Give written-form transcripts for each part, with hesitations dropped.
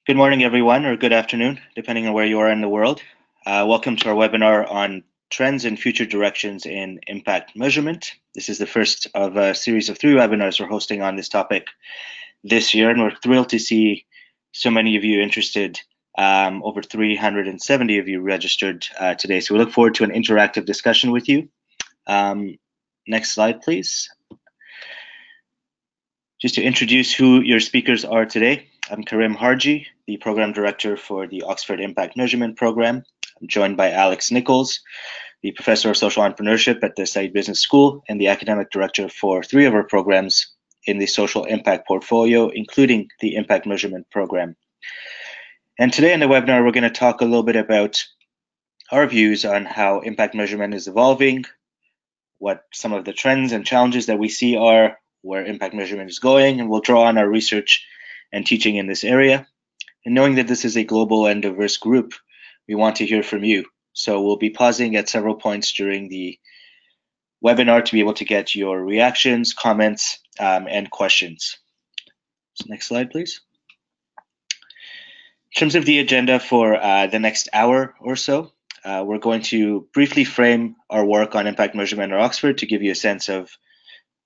Good morning, everyone, or good afternoon, depending on where you are in the world. Welcome to our webinar on trends and future directions in impact measurement. This is the first of a series of 3 webinars we're hosting on this topic this year, and we're thrilled to see so many of you interested. Over 370 of you registered today, so we look forward to an interactive discussion with you. Next slide, please. Just to introduce who your speakers are today, I'm Karim Harji, the Program Director for the Oxford Impact Measurement Program. I'm joined by Alex Nichols, the Professor of Social Entrepreneurship at the Saïd Business School and the Academic Director for 3 of our programs in the Social Impact portfolio, including the Impact Measurement Program. And today in the webinar, we're going to talk a little bit about our views on how impact measurement is evolving, what some of the trends and challenges that we see are, where impact measurement is going, and we'll draw on our research and teaching in this area. And knowing that this is a global and diverse group, we want to hear from you. So we'll be pausing at several points during the webinar to be able to get your reactions, comments, and questions. So next slide, please. In terms of the agenda for the next hour or so, we're going to briefly frame our work on impact measurement at Oxford to give you a sense of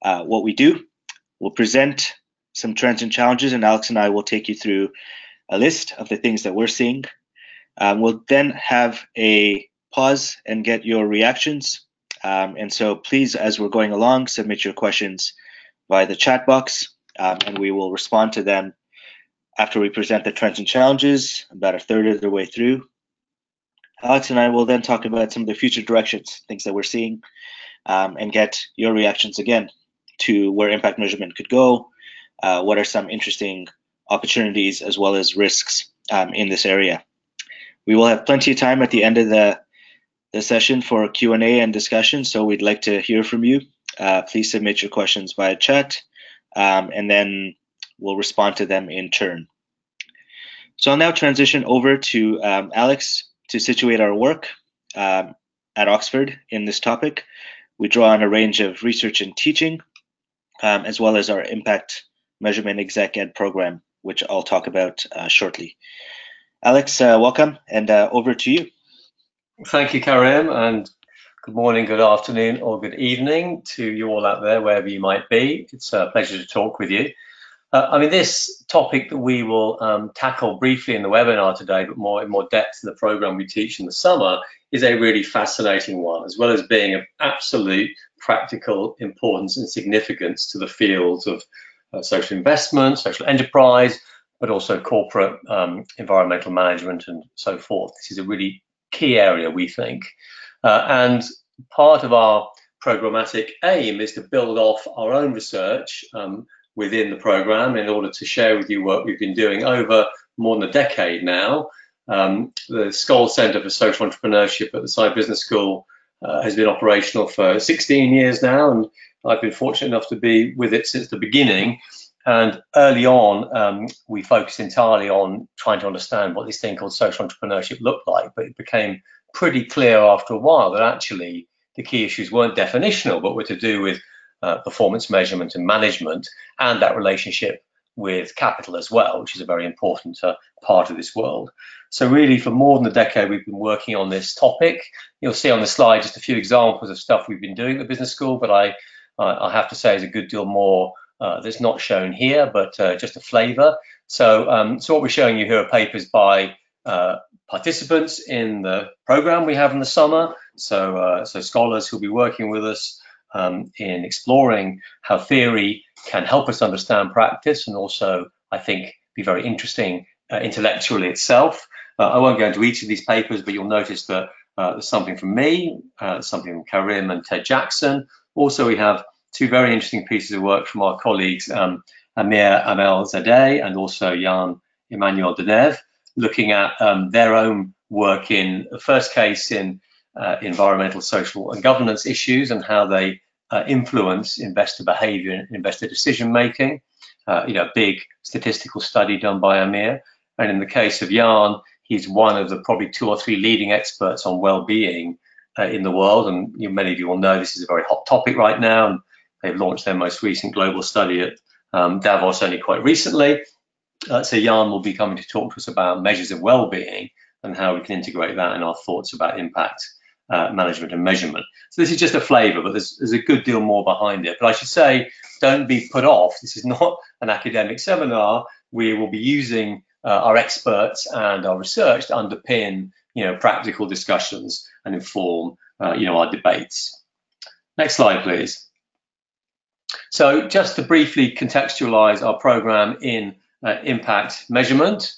what we do. We'll present some trends and challenges, and Alex and I will take you through a list of the things that we're seeing. We'll then have a pause and get your reactions. And so please, as we're going along, submit your questions via the chat box, and we will respond to them after we present the trends and challenges, about a third of the way through. Alex and I will then talk about some of the future directions, things that we're seeing, and get your reactions again to where impact measurement could go, what are some interesting opportunities as well as risks in this area. We will have plenty of time at the end of the session for Q&A and discussion, so we'd like to hear from you. Please submit your questions via chat, and then we'll respond to them in turn. So I'll now transition over to Alex to situate our work at Oxford in this topic. We draw on a range of research and teaching, as well as our impact measurement exec ed program, which I'll talk about shortly. Alex, welcome, and over to you. Thank you, Karim, and good morning, good afternoon, or good evening to you all out there, wherever you might be. It's a pleasure to talk with you. This topic that we will tackle briefly in the webinar today, but in more depth in the program we teach in the summer, is a really fascinating one, as well as being of absolute practical importance and significance to the fields of social investment, social enterprise, but also corporate environmental management and so forth. This is a really key area, we think. And part of our programmatic aim is to build off our own research within the program in order to share with you what we've been doing over more than a decade now. The Scholl Centre for Social Entrepreneurship at the Saïd Business School has been operational for 16 years now, and I've been fortunate enough to be with it since the beginning. And early on, we focused entirely on trying to understand what this thing called social entrepreneurship looked like, but it became pretty clear after a while that actually the key issues weren't definitional, but were to do with performance measurement and management, and that relationship with capital as well, which is a very important part of this world. So really, for more than a decade, we've been working on this topic. You'll see on the slide just a few examples of stuff we've been doing at the business school, but I have to say there's a good deal more that's not shown here, but just a flavour. So what we're showing you here are papers by participants in the program we have in the summer. So scholars who'll be working with us in exploring how theory can help us understand practice, and also, I think, be very interesting intellectually itself. I won't go into each of these papers, but you'll notice that there's something from me, something from Karim and Ted Jackson. Also, we have 2 very interesting pieces of work from our colleagues, Amir Amelzadeh and also Jan Emmanuel Deneve, looking at their own work in the first case in environmental, social and governance issues and how they influence investor behavior and investor decision making. A big statistical study done by Amir. And in the case of Jan, he's one of the probably 2 or 3 leading experts on well-being in the world. And many of you will know this is a very hot topic right now. And they've launched their most recent global study at Davos only quite recently. So Jan will be coming to talk to us about measures of well-being and how we can integrate that in our thoughts about impact management and measurement. So this is just a flavour, but there's a good deal more behind it. But I should say, don't be put off. This is not an academic seminar. We will be using our experts and our research to underpin, practical discussions and inform, our debates. Next slide, please. So just to briefly contextualise our programme in impact measurement,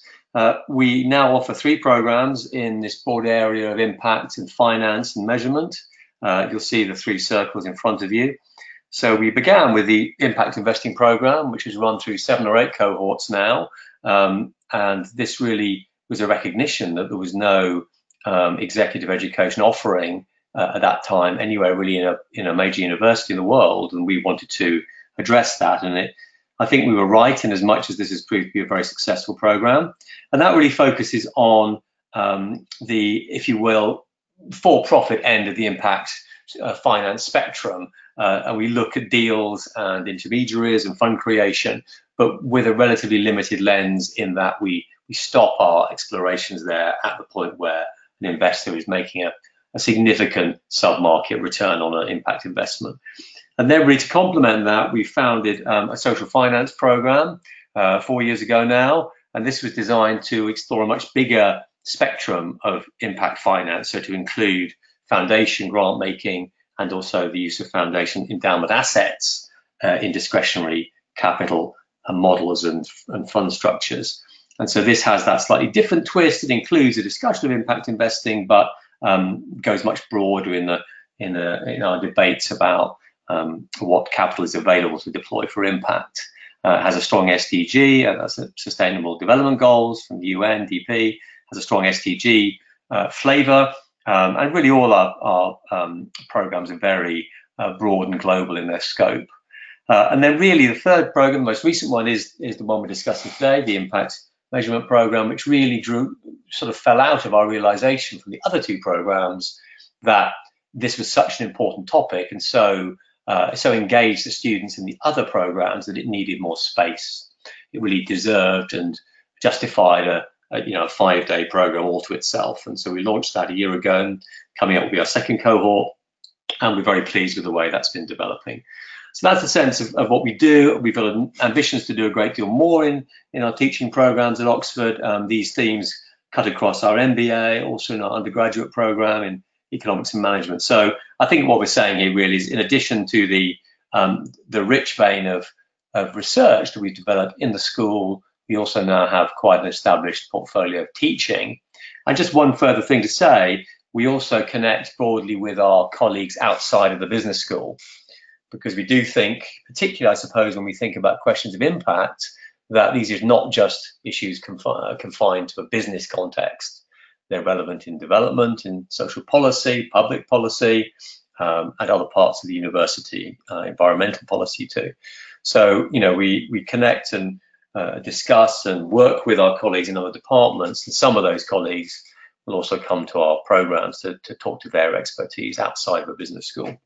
we now offer 3 programs in this broad area of impact and finance and measurement. You'll see the 3 circles in front of you. So we began with the impact investing program, which is run through 7 or 8 cohorts now. And this really was a recognition that there was no executive education offering at that time anywhere really in a major university in the world, and we wanted to address that. And I think we were right in as much as this has proved to be a very successful program. And that really focuses on the, if you will, for-profit end of the impact finance spectrum. And we look at deals and intermediaries and fund creation, but with a relatively limited lens in that we stop our explorations there at the point where an investor is making a significant sub-market return on an impact investment. And then really to complement that, we founded a social finance program 4 years ago now, and this was designed to explore a much bigger spectrum of impact finance, so to include foundation grant making and also the use of foundation endowment assets in discretionary capital and models and fund structures. And so this has that slightly different twist. It includes a discussion of impact investing, but goes much broader in our debates about what capital is available to deploy for impact. It has a strong SDG, that's Sustainable Development Goals from the UN, DP, has a strong SDG flavour, and really all our programs are very broad and global in their scope. And then really the third program, the most recent one, is the one we're discussing today, the Impact Measurement Program, which really fell out of our realization from the other 2 programs that this was such an important topic, and so engaged the students in the other programs that it needed more space. It really deserved and justified a 5-day program all to itself. And so we launched that a year ago, and coming up will be our 2nd cohort, and we're very pleased with the way that's been developing. So that's the sense of what we do. We've got ambitions to do a great deal more in our teaching programs at Oxford. These themes cut across our MBA, also in our undergraduate program in economics and management. So I think what we're saying here really is, in addition to the rich vein of research that we've developed in the school, we also now have quite an established portfolio of teaching. And just one further thing to say, we also connect broadly with our colleagues outside of the business school, because we do think, particularly I suppose when we think about questions of impact, that these are not just issues confined to a business context. They're relevant in development, in social policy, public policy, and other parts of the university, environmental policy too. So, we connect and discuss and work with our colleagues in other departments, and some of those colleagues will also come to our programs to talk to their expertise outside of a business school.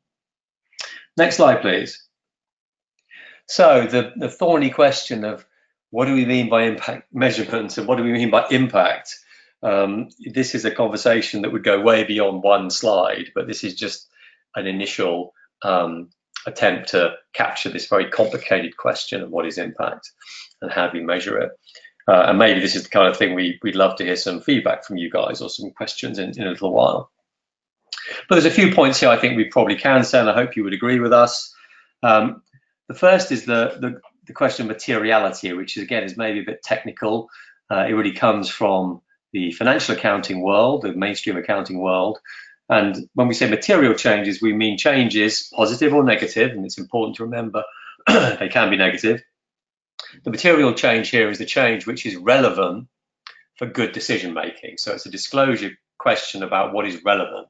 Next slide, please. So the thorny question of what do we mean by impact measurement and what do we mean by impact? This is a conversation that would go way beyond one slide, but this is just an initial attempt to capture this very complicated question of what is impact and how do we measure it. And maybe this is the kind of thing we'd love to hear some feedback from you guys or some questions in a little while. But there's a few points here I think we probably can say, and I hope you would agree with us. The first is the question of materiality, which again is maybe a bit technical. It really comes from the financial accounting world, the mainstream accounting world. And when we say material changes, we mean changes, positive or negative, and it's important to remember they can be negative. The material change here is the change which is relevant for good decision making. So it's a disclosure question about what is relevant.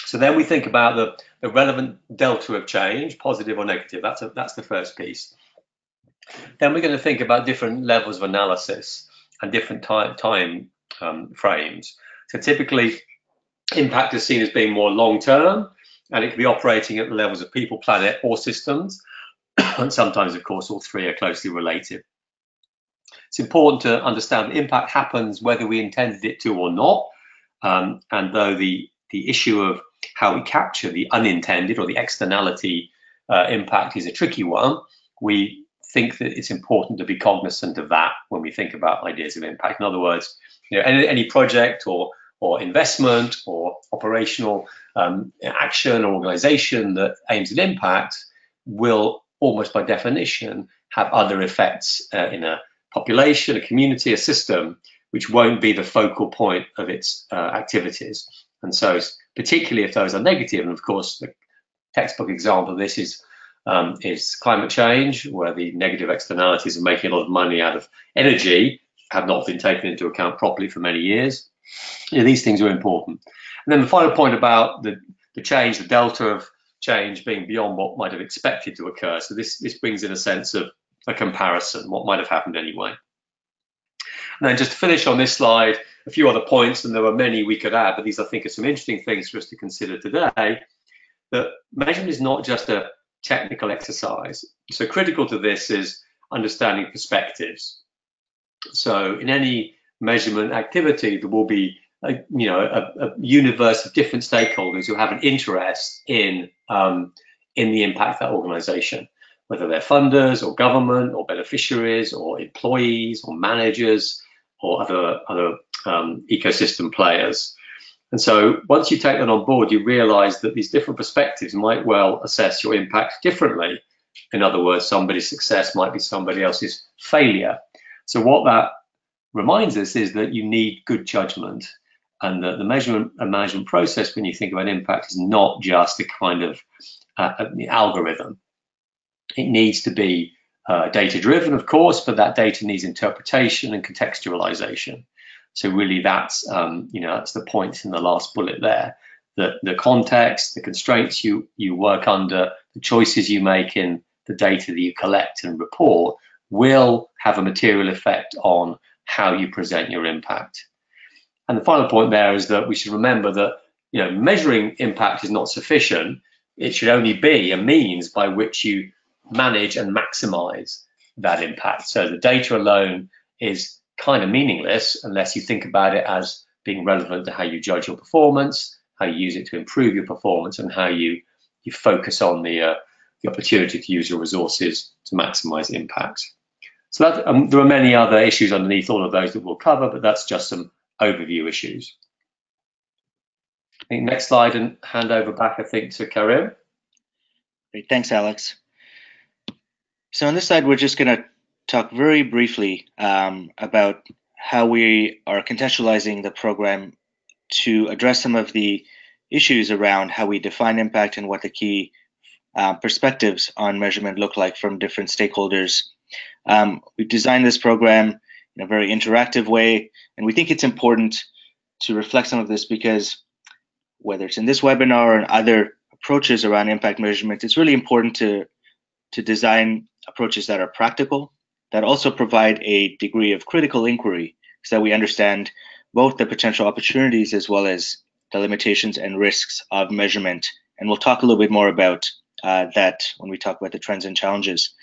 So then we think about the relevant delta of change, positive or negative. That's the first piece. Then we're going to think about different levels of analysis and different time frames. So typically, impact is seen as being more long-term, and it can be operating at the levels of people, planet, or systems. And sometimes, of course, all three are closely related. It's important to understand that impact happens whether we intended it to or not. And though the issue of how we capture the unintended or the externality impact is a tricky one, we think that it's important to be cognizant of that when we think about ideas of impact. In other words, any project or investment or operational action or organization that aims at impact will almost by definition have other effects in a population, a community, a system, which won't be the focal point of its activities. And so particularly if those are negative, and of course the textbook example of this is climate change, where the negative externalities of making a lot of money out of energy have not been taken into account properly for many years. These things are important. And then the final point about the change, the delta of change being beyond what might have expected to occur. So this brings in a sense of a comparison, what might have happened anyway. And then just to finish on this slide, a few other points, and there are many we could add, but these I think are some interesting things for us to consider today, that measurement is not just a technical exercise. So critical to this is understanding perspectives. So in any measurement activity, there will be a universe of different stakeholders who have an interest in the impact of that organization, whether they're funders or government or beneficiaries or employees or managers or other ecosystem players. And so once you take that on board, you realize that these different perspectives might well assess your impact differently. In other words, somebody's success might be somebody else's failure. So what that reminds us is that you need good judgment, and that the measurement and management process, when you think about impact, is not just a kind of algorithm. It needs to be data driven, of course, but that data needs interpretation and contextualization. So really that's that's the point in the last bullet there, that the context, the constraints you work under, the choices you make in the data that you collect and report will have a material effect on how you present your impact. And the final point there is that we should remember that measuring impact is not sufficient. It should only be a means by which you manage and maximize that impact. So the data alone is kind of meaningless unless you think about it as being relevant to how you judge your performance, how you use it to improve your performance, and how you focus on the opportunity to use your resources to maximize impact. So that, there are many other issues underneath all of those that we'll cover, but that's just some overview issues. I think next slide, and hand over back, I think, to Karim. Great, thanks, Alex. So on this slide, we're just going to talk very briefly about how we are contextualizing the program to address some of the issues around how we define impact and what the key perspectives on measurement look like from different stakeholders. We've designed this program in a very interactive way, and we think it's important to reflect some of this because whether it's in this webinar or in other approaches around impact measurement, it's really important to design approaches that are practical, that also provide a degree of critical inquiry so that we understand both the potential opportunities as well as the limitations and risks of measurement. And we'll talk a little bit more about that when we talk about the trends and challenges.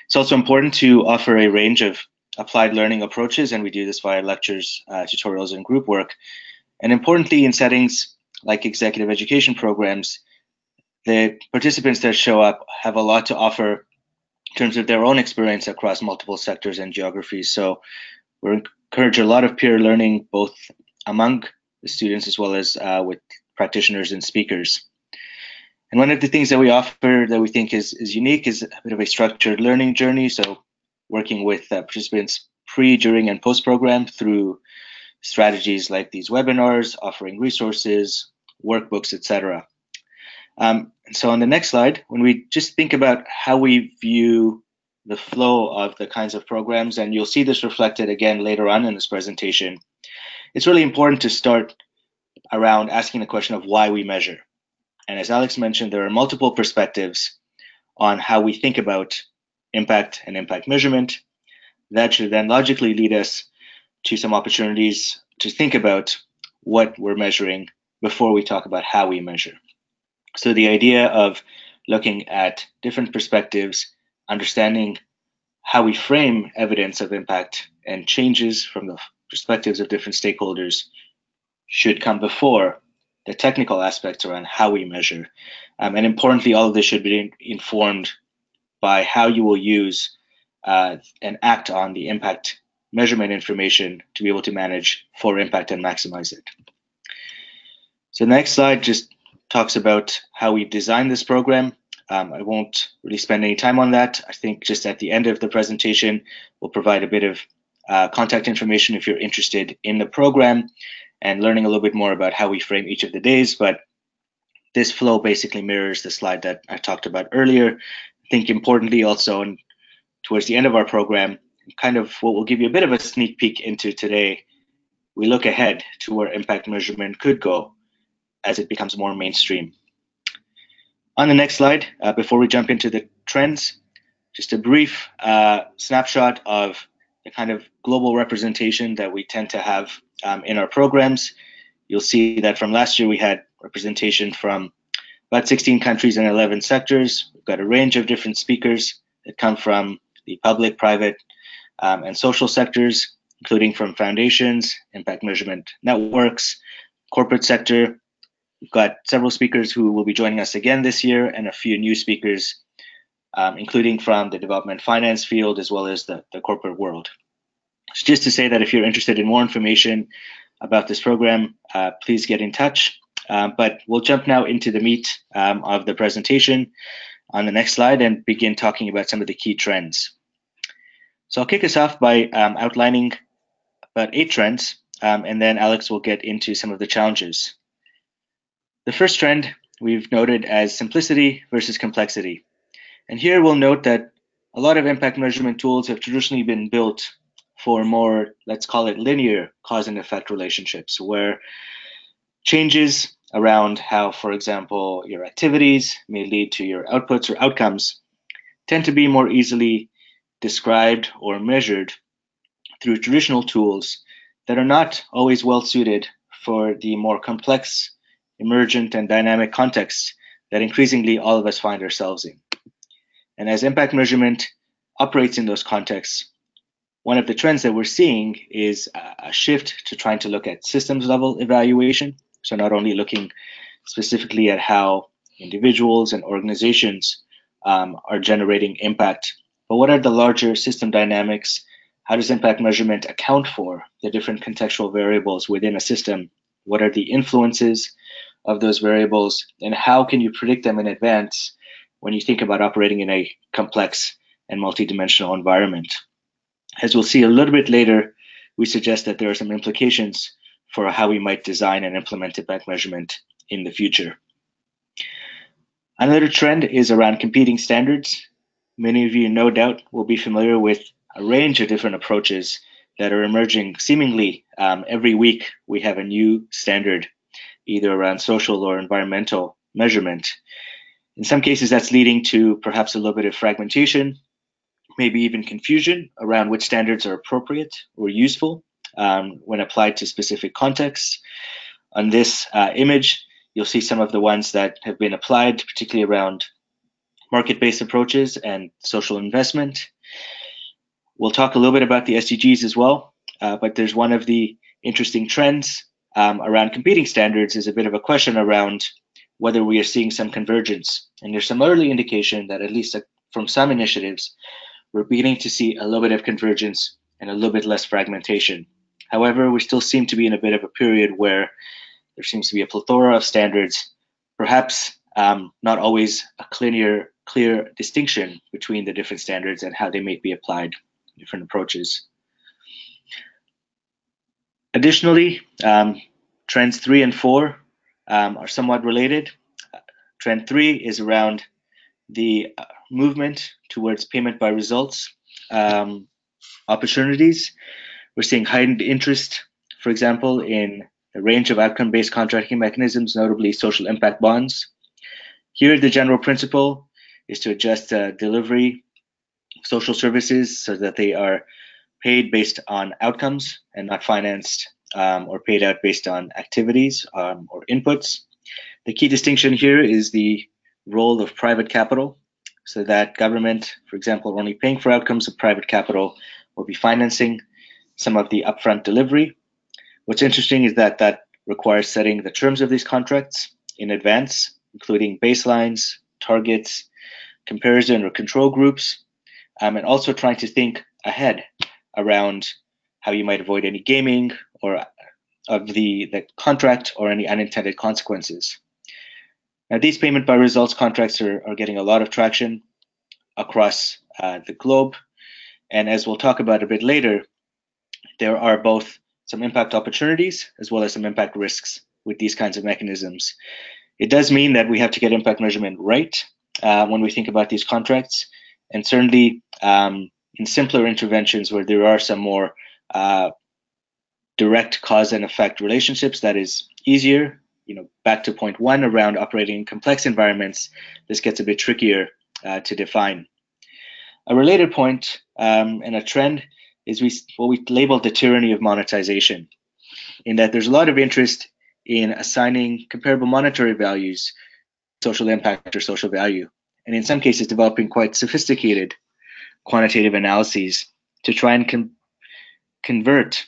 It's also important to offer a range of applied learning approaches, and we do this via lectures, tutorials, and group work. And importantly, in settings like executive education programs, the participants that show up have a lot to offer in terms of their own experience across multiple sectors and geographies. So we encourage a lot of peer learning, both among the students as well as with practitioners and speakers. And one of the things that we offer that we think is unique is a bit of a structured learning journey. So working with participants pre, during, and post-program through strategies like these webinars, offering resources, workbooks, etc. So on the next slide, when we just think about how we view the flow of the kinds of programs, and you'll see this reflected again later on in this presentation, it's really important to start around asking the question of why we measure. And as Alex mentioned, there are multiple perspectives on how we think about impact and impact measurement. That should then logically lead us to some opportunities to think about what we're measuring before we talk about how we measure. So the idea of looking at different perspectives understanding how we frame evidence of impact and changes from the perspectives of different stakeholders should come before the technical aspects around how we measure. And importantly, all of this should be informed by how you will use and act on the impact measurement information to be able to manage for impact and maximize it. So the next slide just talks about how we designed this program. I won't really spend any time on that. I think just at the end of the presentation, we'll provide a bit of contact information if you're interested in the program and learning a little bit more about how we frame each of the days. But this flow basically mirrors the slide that I talked about earlier. I think importantly also, and towards the end of our program, kind of what will give you a bit of a sneak peek into today, we look ahead to where impact measurement could go as it becomes more mainstream. On the next slide, before we jump into the trends, just a brief snapshot of the kind of global representation that we tend to have in our programs. You'll see that from last year we had representation from about 16 countries and 11 sectors. We've got a range of different speakers that come from the public, private, and social sectors, including from foundations, impact measurement networks, corporate sector. We've got several speakers who will be joining us again this year and a few new speakers, including from the development finance field as well as the corporate world. So just to say that if you're interested in more information about this program, please get in touch. But we'll jump now into the meat of the presentation on the next slide and begin talking about some of the key trends. So I'll kick us off by outlining about 8 trends, and then Alex will get into some of the challenges. The first trend we've noted as simplicity versus complexity. And here we'll note that a lot of impact measurement tools have traditionally been built for more, let's call it linear cause and effect relationships, where changes around how, for example, your activities may lead to your outputs or outcomes tend to be more easily described or measured through traditional tools that are not always well suited for the more complex, emergent, and dynamic contexts that increasingly all of us find ourselves in. And as impact measurement operates in those contexts, one of the trends that we're seeing is a shift to trying to look at systems level evaluation. So not only looking specifically at how individuals and organizations are generating impact, but what are the larger system dynamics? How does impact measurement account for the different contextual variables within a system? What are the influences of those variables, and how can you predict them in advance when you think about operating in a complex and multidimensional environment? As we'll see a little bit later, we suggest that there are some implications for how we might design and implement impact measurement in the future. Another trend is around competing standards. Many of you, no doubt, will be familiar with a range of different approaches that are emerging seemingly every week. We have a new standard, either around social or environmental measurement. In some cases, that's leading to perhaps a little bit of fragmentation, maybe even confusion around which standards are appropriate or useful when applied to specific contexts. On this image, you'll see some of the ones that have been applied, particularly around market-based approaches and social investment. We'll talk a little bit about the SDGs as well, but there's one of the interesting trends around competing standards is a bit of a question around whether we are seeing some convergence. And there's some early indication that at least from some initiatives, we're beginning to see a little bit of convergence and a little bit less fragmentation. However, we still seem to be in a bit of a period where there seems to be a plethora of standards, perhaps not always a clear distinction between the different standards and how they may be applied in different approaches. Additionally, trends 3 and 4 are somewhat related. Trend 3 is around the movement towards payment by results opportunities. We're seeing heightened interest, for example, in a range of outcome-based contracting mechanisms, notably social impact bonds. Here, the general principle is to adjust delivery of social services so that they are paid based on outcomes and not financed or paid out based on activities or inputs. The key distinction here is the role of private capital so that government, for example, only paying for outcomes of private capital will be financing some of the upfront delivery. What's interesting is that that requires setting the terms of these contracts in advance, including baselines, targets, comparison or control groups, and also trying to think ahead around how you might avoid any gaming or of the contract or any unintended consequences. Now, these payment by results contracts are getting a lot of traction across the globe. And as we'll talk about a bit later, there are both some impact opportunities as well as some impact risks with these kinds of mechanisms. It does mean that we have to get impact measurement right when we think about these contracts, and certainly in simpler interventions where there are some more direct cause and effect relationships, that is easier. Back to point one around operating in complex environments, this gets a bit trickier to define. A related point and a trend is what we label the tyranny of monetization, in that there's a lot of interest in assigning comparable monetary values, social impact or social value, and in some cases developing quite sophisticated quantitative analyses to try and convert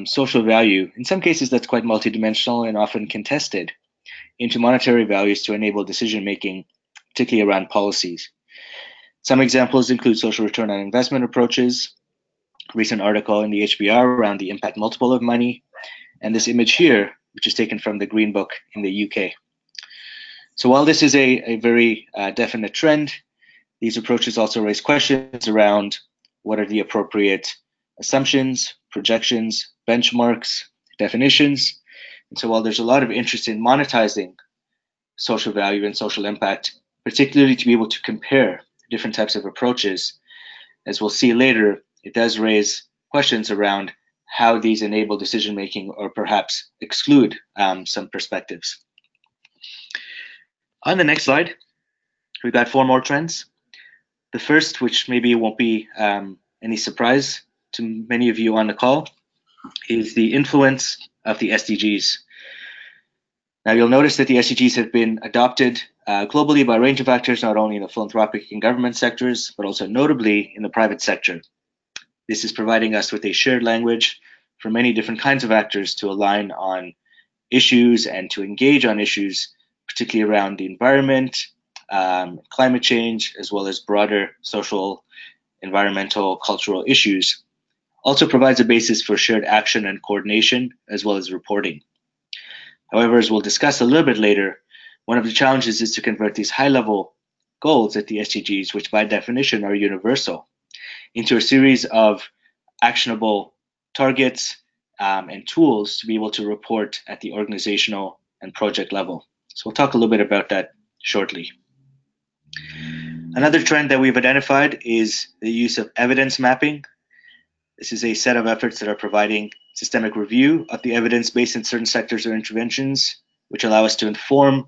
social value, in some cases that's quite multidimensional and often contested, into monetary values to enable decision making, particularly around policies. Some examples include social return on investment approaches, a recent article in the HBR around the impact multiple of money, and this image here, which is taken from the Green Book in the UK. So while this is a very definite trend, these approaches also raise questions around what are the appropriate assumptions, projections, benchmarks, definitions. And so while there's a lot of interest in monetizing social value and social impact, particularly to be able to compare different types of approaches, as we'll see later, it does raise questions around how these enable decision making or perhaps exclude some perspectives. On the next slide, we've got 4 more trends. The first, which maybe won't be any surprise to many of you on the call, is the influence of the SDGs. Now, you'll notice that the SDGs have been adopted globally by a range of actors, not only in the philanthropic and government sectors, but also notably in the private sector. This is providing us with a shared language for many different kinds of actors to align on issues and to engage on issues, particularly around the environment, climate change, as well as broader social, environmental, cultural issues. Also provides a basis for shared action and coordination, as well as reporting. However, as we'll discuss a little bit later, one of the challenges is to convert these high-level goals at the SDGs, which by definition are universal, into a series of actionable targets and tools to be able to report at the organizational and project level. So we'll talk a little bit about that shortly. Another trend that we've identified is the use of evidence mapping. This is a set of efforts that are providing systemic review of the evidence based in certain sectors or interventions, which allow us to inform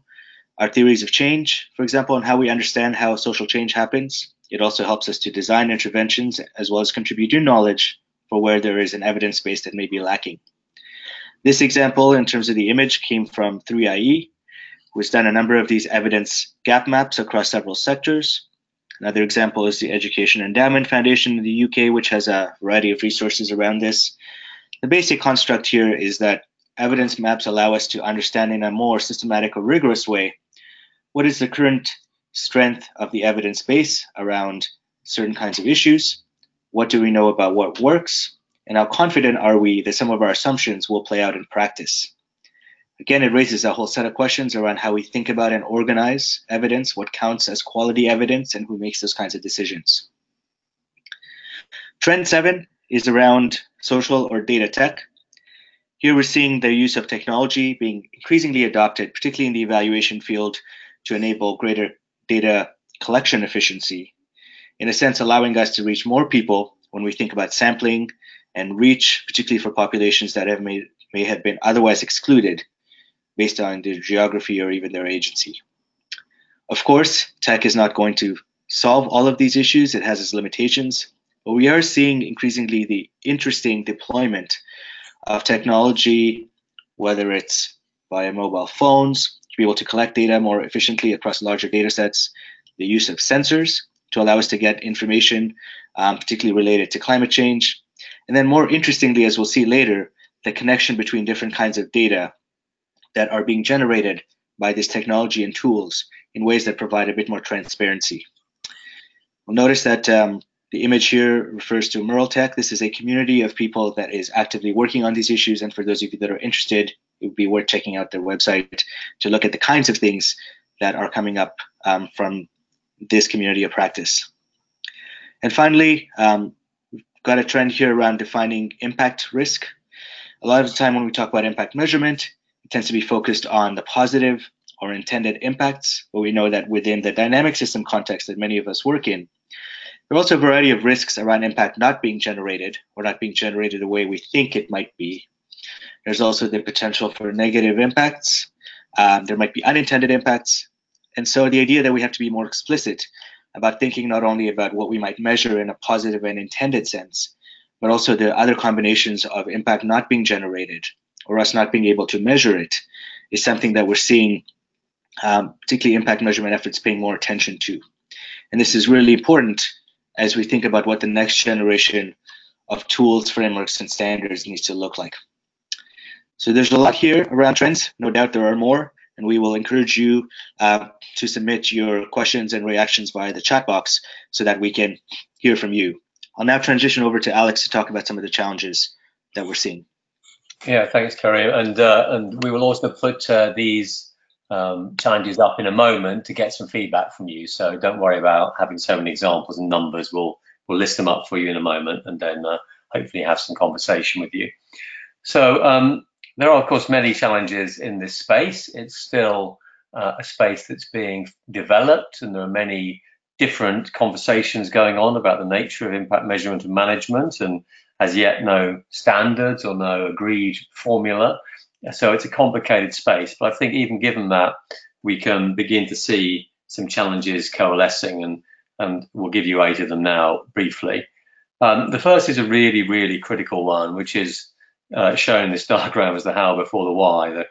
our theories of change, for example, on how we understand how social change happens. It also helps us to design interventions as well as contribute new knowledge for where there is an evidence base that may be lacking. This example, in terms of the image, came from 3IE, who has done a number of these evidence gap maps across several sectors. Another example is the Education Endowment Foundation in the UK, which has a variety of resources around this. The basic construct here is that evidence maps allow us to understand in a more systematic or rigorous way what is the current strength of the evidence base around certain kinds of issues, what do we know about what works, and how confident are we that some of our assumptions will play out in practice. Again, it raises a whole set of questions around how we think about and organize evidence, what counts as quality evidence, and who makes those kinds of decisions. Trend 7 is around social or data tech. Here we're seeing the use of technology being increasingly adopted, particularly in the evaluation field, to enable greater data collection efficiency, in a sense allowing us to reach more people when we think about sampling and reach, particularly for populations that may have been otherwise excluded based on their geography or even their agency. Of course, tech is not going to solve all of these issues. It has its limitations, but we are seeing increasingly the interesting deployment of technology, whether it's via mobile phones, to be able to collect data more efficiently across larger data sets, the use of sensors to allow us to get information, particularly related to climate change. And then more interestingly, as we'll see later, the connection between different kinds of data that are being generated by this technology and tools in ways that provide a bit more transparency. We'll notice that the image here refers to Muraltech. This is a community of people that is actively working on these issues. And for those of you that are interested, it would be worth checking out their website to look at the kinds of things that are coming up from this community of practice. And finally, we've got a trend here around defining impact risk. A lot of the time when we talk about impact measurement, it tends to be focused on the positive or intended impacts, but we know that within the dynamic system context that many of us work in, there are also a variety of risks around impact not being generated or not being generated the way we think it might be. There's also the potential for negative impacts. There might be unintended impacts. And so the idea that we have to be more explicit about thinking not only about what we might measure in a positive and intended sense, but also the other combinations of impact not being generated or us not being able to measure it is something that we're seeing, particularly impact measurement efforts paying more attention to. And this is really important as we think about what the next generation of tools, frameworks, and standards needs to look like. So there's a lot here around trends. No doubt there are more, and we will encourage you to submit your questions and reactions via the chat box so that we can hear from you. I'll now transition over to Alex to talk about some of the challenges that we're seeing. Yeah, thanks, Karim. And we will also put these challenges up in a moment to get some feedback from you. So don't worry about having so many examples and numbers. We'll list them up for you in a moment and then hopefully have some conversation with you. So there are, of course, many challenges in this space. It's still a space that's being developed, and there are many different conversations going on about the nature of impact measurement and management, and as yet no standards or no agreed formula. So it's a complicated space, but I think even given that, we can begin to see some challenges coalescing, and we'll give you 8 of them now briefly. The first is a really, really critical one, which is shown in this diagram as the how before the why,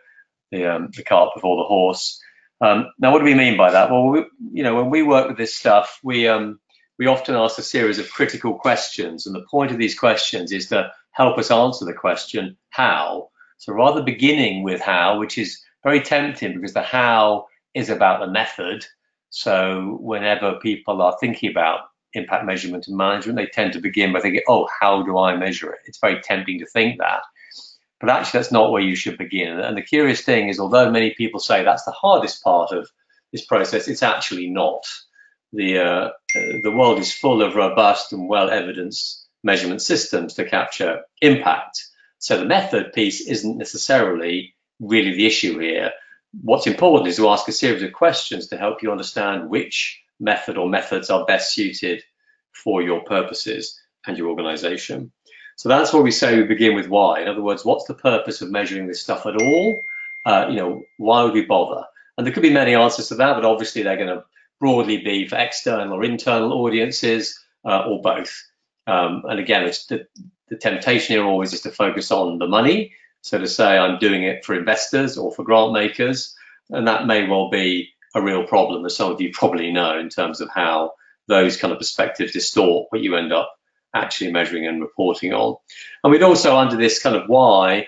the cart before the horse. Now, what do we mean by that? Well, when we work with this stuff, we often ask a series of critical questions, and the point of these questions is to help us answer the question, how? So rather beginning with how, which is very tempting because the how is about the method. So whenever people are thinking about impact measurement and management, they tend to begin by thinking, oh, how do I measure it? It's very tempting to think that. But actually, that's not where you should begin. And the curious thing is, although many people say that's the hardest part of this process, it's actually not. The world is full of robust and well-evidenced measurement systems to capture impact. So the method piece isn't necessarily really the issue here. What's important is to ask a series of questions to help you understand which method or methods are best suited for your purposes and your organization. So that's where we say we begin with why. In other words, what's the purpose of measuring this stuff at all? Why would we bother? And there could be many answers to that, but obviously they're going to broadly be for external or internal audiences or both. And again, it's the temptation here always is to focus on the money. So to say I'm doing it for investors or for grant makers, and that may well be a real problem, as some of you probably know, in terms of how those kind of perspectives distort what you end up actually measuring and reporting on. And we'd also, under this kind of why,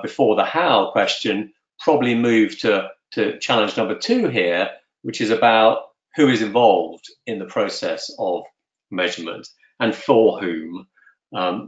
before the how question, probably move to challenge number 2 here, which is about who is involved in the process of measurement and for whom.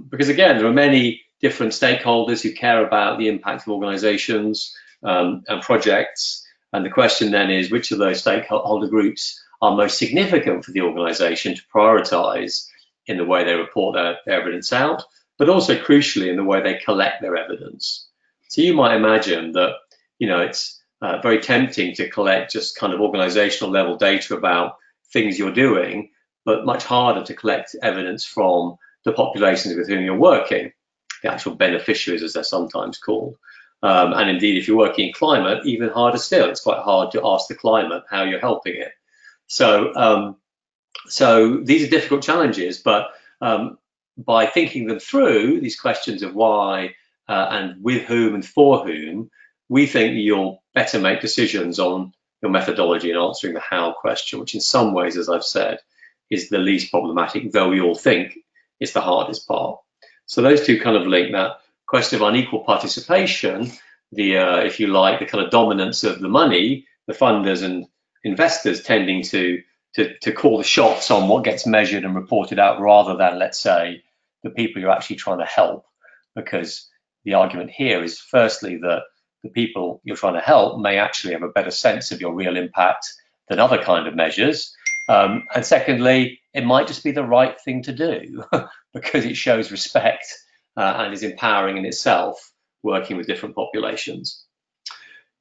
Because again, there are many different stakeholders who care about the impact of organizations and projects. And the question then is, which of those stakeholder groups are most significant for the organization to prioritize in the way they report their evidence out, but also crucially in the way they collect their evidence. So you might imagine that, it's very tempting to collect just kind of organizational level data about things you're doing, but much harder to collect evidence from the populations with whom you're working, the actual beneficiaries, as they're sometimes called. And indeed, if you're working in climate, even harder still. It's quite hard to ask the climate how you're helping it. So these are difficult challenges, but by thinking them through, these questions of why and with whom and for whom, we think you'll better make decisions on your methodology in answering the how question, which in some ways, as I've said, is the least problematic, though we all think it's the hardest part. So those two kind of link. That question of unequal participation, the if you like, the kind of dominance of the money, the funders and investors tending to call the shots on what gets measured and reported out, rather than, let's say, the people you're actually trying to help. Because the argument here is, firstly, that the people you're trying to help may actually have a better sense of your real impact than other kind of measures. And secondly, it might just be the right thing to do because it shows respect and is empowering in itself, working with different populations.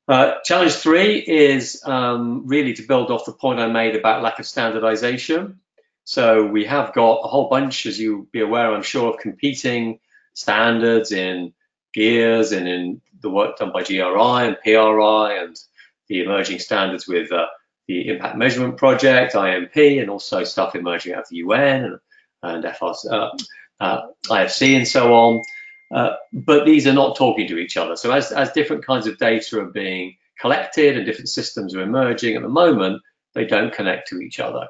Challenge 3 is really to build off the point I made about lack of standardization. So we have got a whole bunch, as you'll be aware, I'm sure, of competing standards in GEARS and in the work done by GRI and PRI and the emerging standards with the Impact Measurement Project, IMP, and also stuff emerging out of the UN and IFC and so on. But these are not talking to each other. So as different kinds of data are being collected and different systems are emerging at the moment, they don't connect to each other.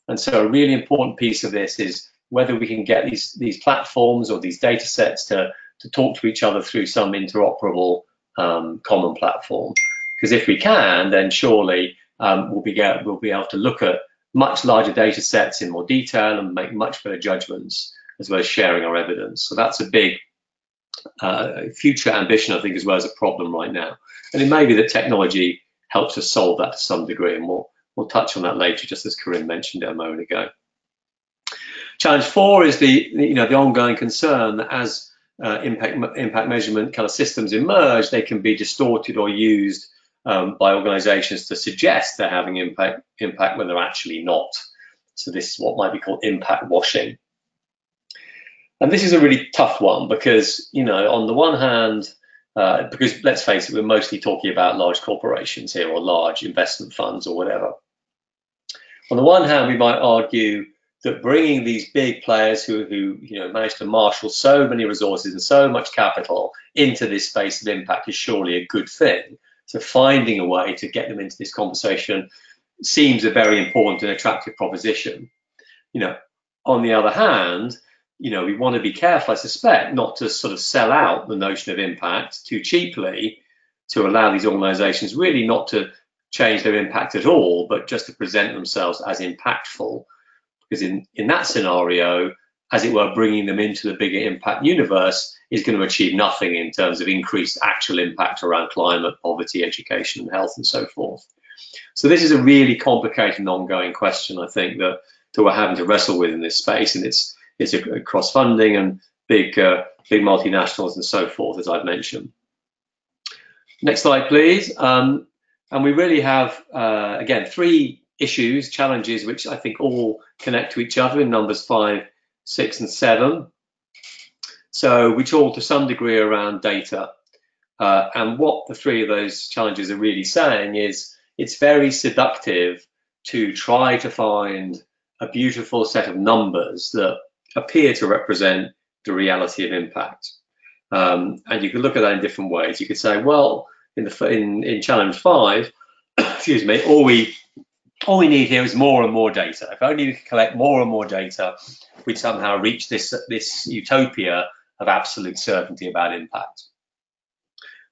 And so a really important piece of this is whether we can get these platforms or these data sets to talk to each other through some interoperable common platform. Because if we can, then surely we'll be able to look at much larger data sets in more detail and make much better judgments, as well as sharing our evidence. So that's a big future ambition, I think, as well as a problem right now. And it may be that technology helps us solve that to some degree, and we'll touch on that later, just as Corinne mentioned it a moment ago. Challenge 4 is the ongoing concern that as impact measurement kind of systems emerge, they can be distorted or used by organizations to suggest they're having impact when they're actually not. So this is what might be called impact washing. And this is a really tough one because, on the one hand, because let's face it, we're mostly talking about large corporations here or large investment funds or whatever. On the one hand, we might argue that bringing these big players who manage to marshal so many resources and so much capital into this space of impact is surely a good thing. So finding a way to get them into this conversation seems a very important and attractive proposition. On the other hand, we want to be careful, I suspect, not to sort of sell out the notion of impact too cheaply, to allow these organizations really not to change their impact at all, but just to present themselves as impactful. Because in that scenario, as it were, bringing them into the bigger impact universe is going to achieve nothing in terms of increased actual impact around climate, poverty, education, and health, and so forth. So this is a really complicated and ongoing question, I think, that we're having to wrestle with in this space, and it's across funding and big multinationals and so forth, as I've mentioned. Next slide, please. And we really have, again, 3 issues, challenges, which I think all connect to each other in numbers 5, 6, and 7. So we talk to some degree around data. And what the 3 of those challenges are really saying is it's very seductive to try to find a beautiful set of numbers that appear to represent the reality of impact. And you can look at that in different ways. You could say, well, in challenge 5, excuse me, all we need here is more and more data. If only we could collect more and more data, we'd somehow reach this utopia of absolute certainty about impact.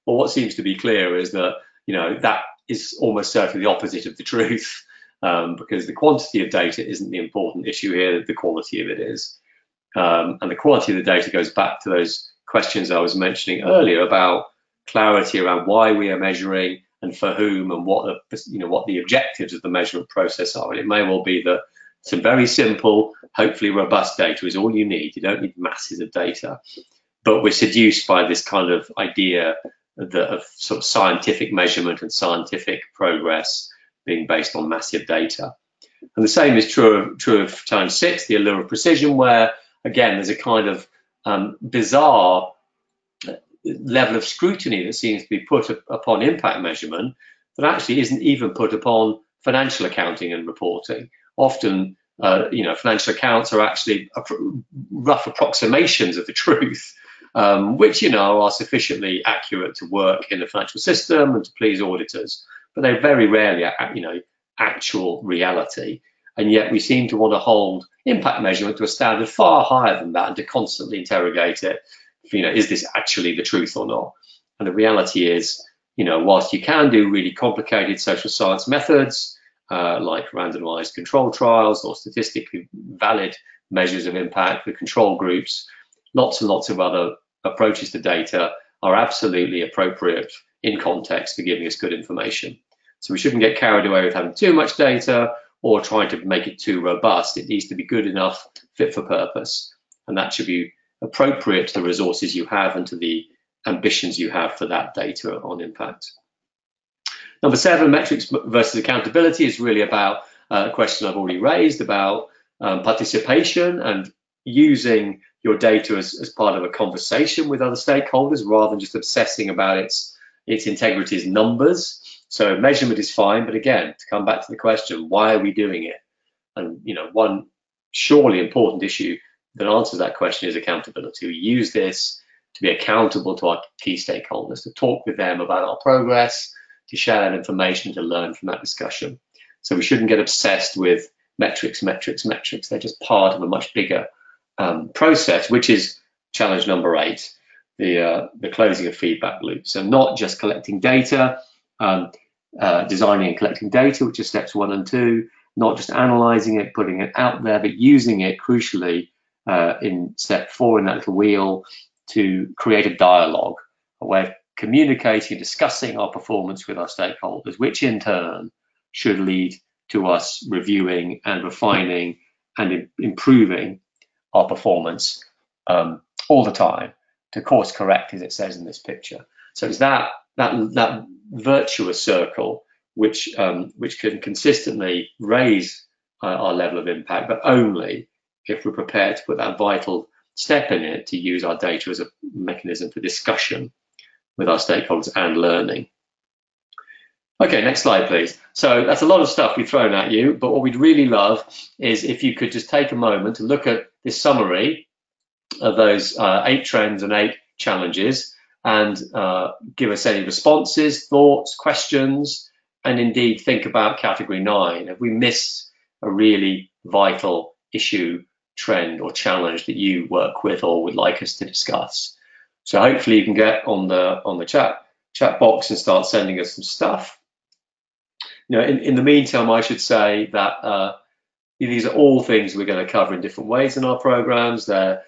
Well, what seems to be clear is that that is almost certainly the opposite of the truth, because the quantity of data isn't the important issue here, the quality of it is. And the quality of the data goes back to those questions I was mentioning earlier about clarity around why we are measuring and for whom, and what the objectives of the measurement process are. And it may well be that some very simple, hopefully robust data is all you need. You don't need masses of data. But we're seduced by this kind of idea of sort of scientific measurement and scientific progress being based on massive data. And the same is true of challenge 6, the allure of precision, where again there's a kind of bizarre level of scrutiny that seems to be put upon impact measurement that actually isn't even put upon financial accounting and reporting. Often, financial accounts are actually rough approximations of the truth, which are sufficiently accurate to work in the financial system and to please auditors. but they're very rarely, actual reality. And yet we seem to want to hold impact measurement to a standard far higher than that and to constantly interrogate it. Is this actually the truth or not? And the reality is, whilst you can do really complicated social science methods, like randomized control trials or statistically valid measures of impact with control groups, lots and lots of other approaches to data are absolutely appropriate in context for giving us good information. So we shouldn't get carried away with having too much data or trying to make it too robust. It needs to be good enough, fit for purpose, and that should be appropriate to the resources you have and to the ambitions you have for that data on impact. Number 7, metrics versus accountability, is really about a question I've already raised about participation and using your data as part of a conversation with other stakeholders rather than just obsessing about its integrity as numbers. So measurement is fine, but again, to come back to the question, why are we doing it? And one surely important issue that answers that question is accountability. We use this to be accountable to our key stakeholders, to talk with them about our progress, to share that information, to learn from that discussion. So we shouldn't get obsessed with metrics. They're just part of a much bigger process, which is challenge number 8, the closing of feedback loops. So not just collecting data, designing and collecting data, which is steps 1 and 2, not just analyzing it, putting it out there, but using it crucially in step 4 in that little wheel to create a dialogue, a way of communicating, discussing our performance with our stakeholders, which in turn should lead to us reviewing and refining and improving our performance all the time to course correct, as it says in this picture. So it's that virtuous circle which can consistently raise our level of impact, but only if we're prepared to put that vital step in it to use our data as a mechanism for discussion with our stakeholders and learning. Okay, next slide, please. So that's a lot of stuff we've thrown at you, but what we'd really love is if you could just take a moment to look at this summary of those 8 trends and 8 challenges and give us any responses, thoughts, questions, and indeed think about category 9. Have we missed a really vital issue, trend, or challenge that you work with or would like us to discuss? So hopefully you can get on the chat box and start sending us some stuff. In the meantime, I should say that these are all things we're going to cover in different ways in our programs. They're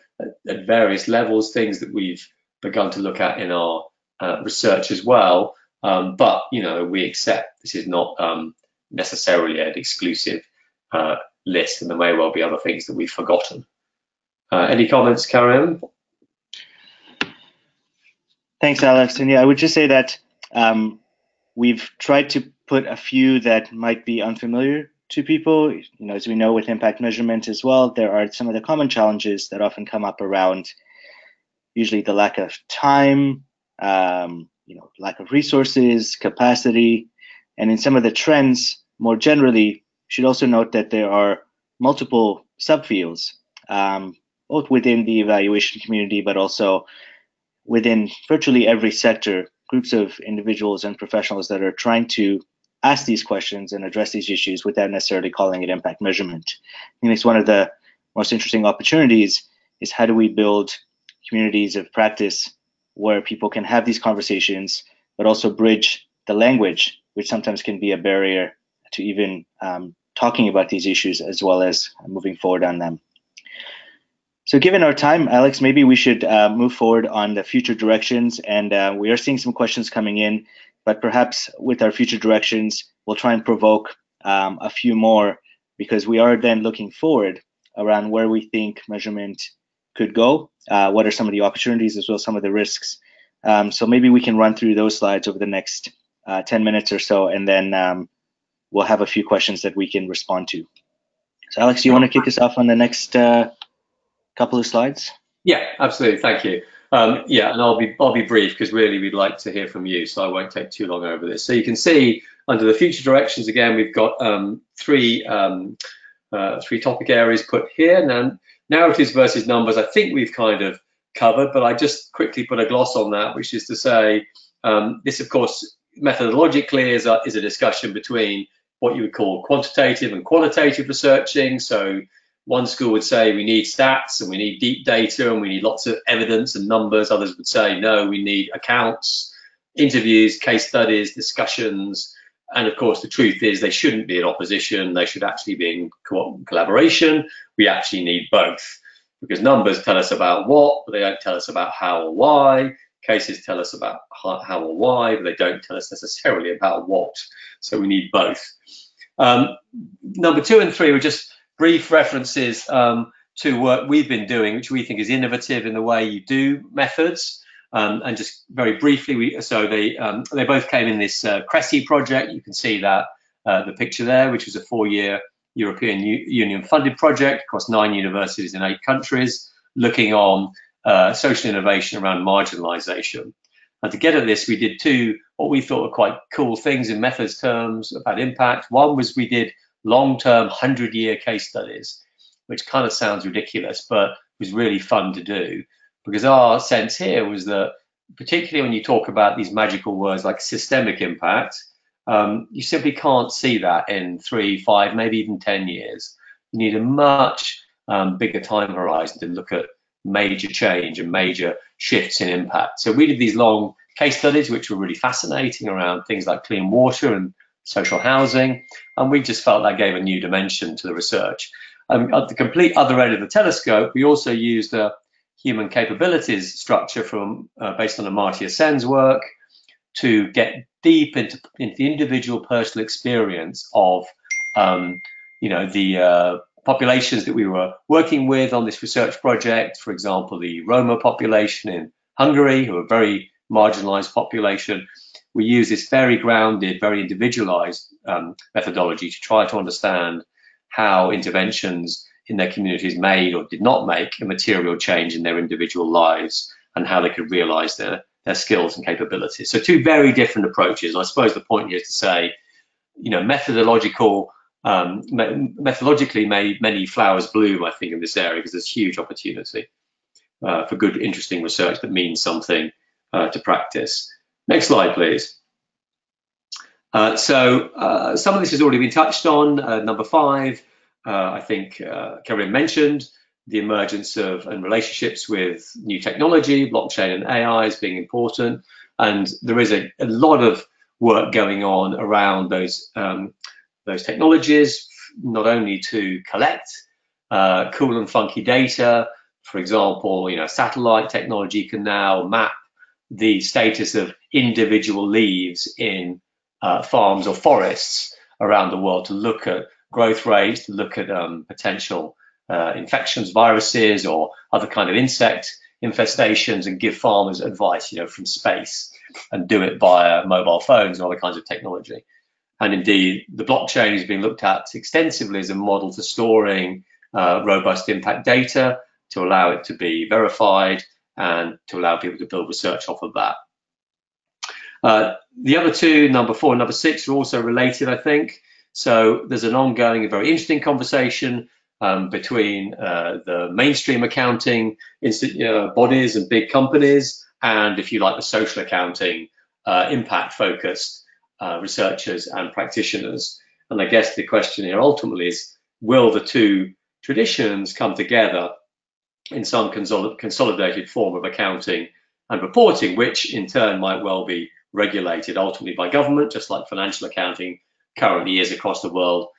at various levels, things that we've begun to look at in our research as well. But we accept this is not necessarily an exclusive list, and there may well be other things that we've forgotten. Any comments, Karim? Thanks, Alex. And yeah, I would just say that we've tried to put a few that might be unfamiliar to people. As we know with impact measurement as well, there are some of the common challenges that often come up around usually the lack of time, lack of resources, capacity, and in some of the trends more generally, you should also note that there are multiple subfields, both within the evaluation community, but also within virtually every sector, groups of individuals and professionals that are trying to ask these questions and address these issues without necessarily calling it impact measurement. I think it's one of the most interesting opportunities is how do we build communities of practice where people can have these conversations, but also bridge the language, which sometimes can be a barrier to even talking about these issues as well as moving forward on them. So given our time, Alex, maybe we should move forward on the future directions. And we are seeing some questions coming in, but perhaps with our future directions, we'll try and provoke a few more because we are then looking forward around where we think measurement could go, what are some of the opportunities as well as some of the risks. So maybe we can run through those slides over the next 10 minutes or so, and then we'll have a few questions that we can respond to. So Alex, do you want to kick us off on the next couple of slides? Yeah, absolutely. Thank you. Yeah, and I'll be brief because really we'd like to hear from you, so I won't take too long over this. So you can see under the future directions again, we've got three topic areas put here. Now, narratives versus numbers, I think we've kind of covered, but I just quickly put a gloss on that, which is to say this, of course, methodologically is a discussion between what you would call quantitative and qualitative researching. So one school would say we need stats and we need deep data and we need lots of evidence and numbers. Others would say, no, we need accounts, interviews, case studies, discussions. And of course, the truth is they shouldn't be in opposition. They should actually be in collaboration. We actually need both, because numbers tell us about what, but they don't tell us about how or why. Cases tell us about how or why, but they don't tell us necessarily about what. So we need both. Number 2 and 3 were just brief references to work we've been doing, which we think is innovative in the way you do methods. And just very briefly, they both came in this CRESI project. You can see that the picture there, which was a 4-year European Union funded project across 9 universities in 8 countries, looking on social innovation around marginalization. And to get at this, we did 2 what we thought were quite cool things in methods terms about impact. One was we did long-term 100-year case studies, which kind of sounds ridiculous, but was really fun to do, because our sense here was that, particularly when you talk about these magical words like systemic impact, you simply can't see that in 3, 5, maybe even 10 years. You need a much bigger time horizon to look at major change and major shifts in impact. So we did these long case studies, which were really fascinating, around things like clean water and social housing, and we just felt that gave a new dimension to the research. At the complete other end of the telescope, we also used a human capabilities structure from based on Amartya Sen's work to get deep into the individual personal experience of the populations that we were working with on this research project. For example, the Roma population in Hungary, who are a very marginalized population. We use this very grounded, very individualized methodology to try to understand how interventions in their communities made or did not make a material change in their individual lives, and how they could realize their skills and capabilities. So 2 very different approaches. I suppose the point here is to say, methodologically many flowers bloom, I think, in this area, because there's huge opportunity for good, interesting research that means something to practice. Next slide, please. Some of this has already been touched on. Number 5, I think Karim mentioned the emergence of and relationships with new technology, blockchain and AI as being important. And there is a lot of work going on around those technologies, not only to collect cool and funky data. For example, satellite technology can now map the status of individual leaves in farms or forests around the world to look at growth rates, to look at potential infections, viruses, or other kind of insect infestations, and give farmers advice, from space, and do it via mobile phones and other kinds of technology. And indeed, the blockchain is being looked at extensively as a model for storing robust impact data, to allow it to be verified and to allow people to build research off of that. The other 2, number 4 and number 6, are also related, I think. So there's an ongoing and very interesting conversation between the mainstream accounting bodies and big companies, and, if you like, the social accounting impact-focused researchers and practitioners. And I guess the question here ultimately is, will the 2 traditions come together in some consolidated form of accounting and reporting, which in turn might well be regulated ultimately by government, just like financial accounting currently is across the world,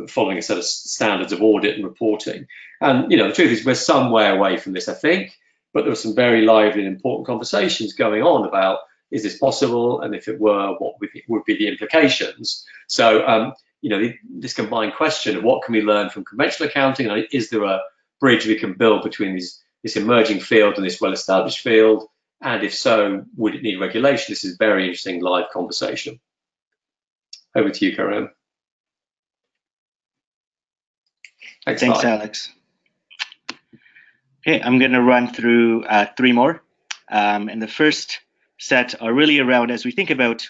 following a set of standards of audit and reporting. And the truth is, we're some way away from this, I think, but there were some very lively and important conversations going on about, is this possible, and if it were, what would be the implications? So this combined question of what can we learn from conventional accounting, and is there a bridge we can build between this emerging field and this well-established field, and if so, would it need regulation? This is a very interesting live conversation. Over to you, Karim. Thanks, Alex. Okay, I'm going to run through 3 more. And the first set are really around, as we think about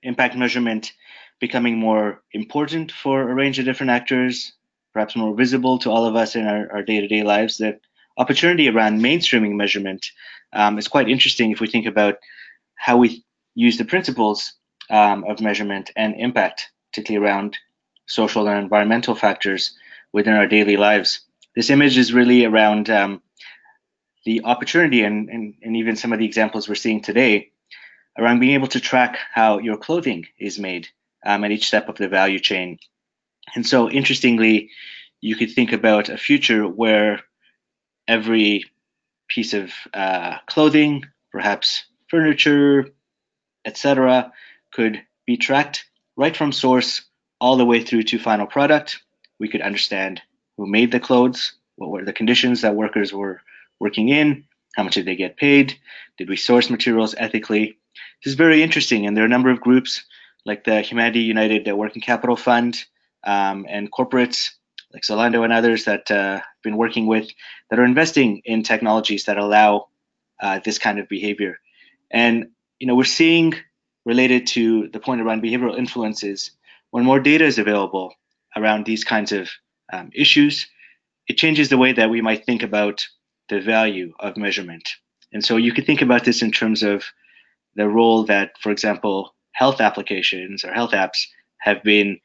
impact measurement becoming more important for a range of different actors, perhaps more visible to all of us in our day-to-day lives, that opportunity around mainstreaming measurement is quite interesting if we think about how we use the principles of measurement and impact, particularly around social and environmental factors within our daily lives. This image is really around the opportunity and even some of the examples we're seeing today around being able to track how your clothing is made at each step of the value chain. And so interestingly, you could think about a future where every piece of clothing, perhaps furniture, etc., could be tracked right from source all the way through to final product. We could understand who made the clothes, what were the conditions that workers were working in, how much did they get paid, did we source materials ethically. This is very interesting, and there are a number of groups like the Humanity United Working Capital Fund and corporates like Zalando and others that I've been working with that are investing in technologies that allow this kind of behavior. And we're seeing, related to the point around behavioral influences, when more data is available around these kinds of issues, it changes the way that we might think about the value of measurement. And so you could think about this in terms of the role that, for example, health applications or health apps have been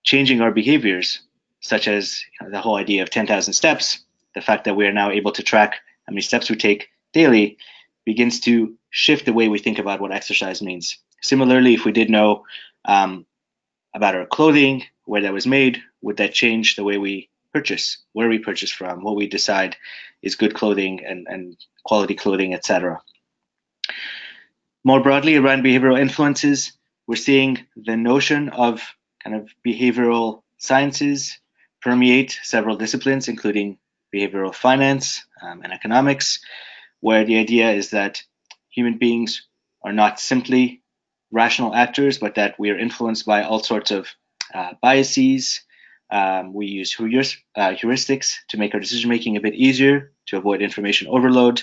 changing our behaviors, such as the whole idea of 10,000 steps. The fact that we are now able to track how many steps we take daily begins to shift the way we think about what exercise means. Similarly, if we did know about our clothing, where that was made, would that change the way we purchase, where we purchase from, what we decide is good clothing and quality clothing, etc. More broadly, around behavioral influences, we're seeing the notion of kind of behavioral sciences permeate several disciplines, including behavioral finance and economics, where the idea is that human beings are not simply rational actors, but that we are influenced by all sorts of biases. We use heuristics to make our decision making a bit easier, to avoid information overload.